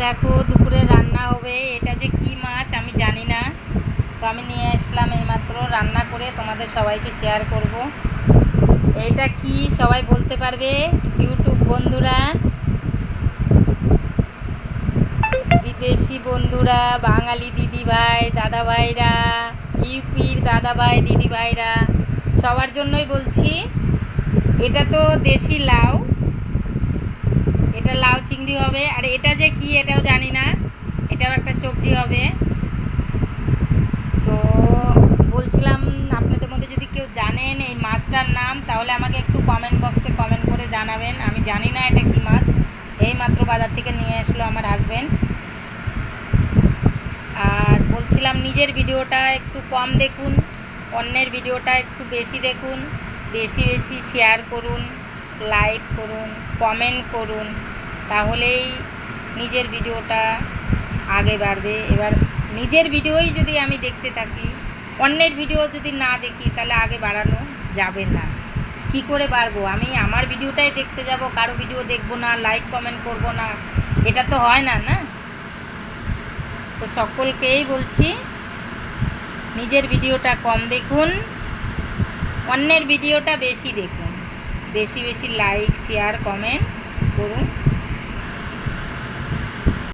দেখো দুপুরে রান্না হবে। এটা যে কি মাছ আমি জানি না, তো আমি নিয়ে আসলাম এইমাত্র, রান্না করে তোমাদের সবাইকে শেয়ার করব। এইটা কি সবাই বলতে পারবে? ইউটিউব বন্ধুরা, বিদেশি বন্ধুরা, বাঙালি দিদিভাই দাদাভাইরা, ইউপির দাদাভাই দিদিভাইরা, সবার জন্যই বলছি। এটা তো দেশি লাউ, এটা লাউ চিংড়ি হবে। আর এটা যে কি এটাও জানি না, এটাও একটা সবজি হবে। তো বলছিলাম আপনাদের মধ্যে যদি কেউ জানেন এই মাছটার নাম, তাহলে আমাকে একটু কমেন্ট বক্সে কমেন্ট করে জানাবেন। আমি জানি না এটা কি মাছ, এই মাত্র বাজার থেকে নিয়ে আসলো আমার হাজব্যান্ড। আর বলছিলাম নিজের ভিডিওটা একটু কম দেখুন, অন্যের ভিডিওটা একটু বেশি দেখুন, বেশি বেশি শেয়ার করুন, লাইক করুন, কমেন্ট করুন, তাহলেই নিজের ভিডিওটা আগে বাড়বে। এবার নিজের ভিডিওই যদি আমি দেখতে থাকি, অন্যের ভিডিও যদি না দেখি, তাহলে আগে বাড়ানো যাবে না। কি করে বাড়বো? আমি আমার ভিডিওটাই দেখতে যাব, কারো ভিডিও দেখবো না, লাইক কমেন্ট করব না, এটা তো হয় না, না? তো সকলকেই বলছি নিজের ভিডিওটা কম দেখুন, অন্যের ভিডিওটা বেশি দেখুন, বেশি বেশি লাইক শেয়ার কমেন্ট করুন।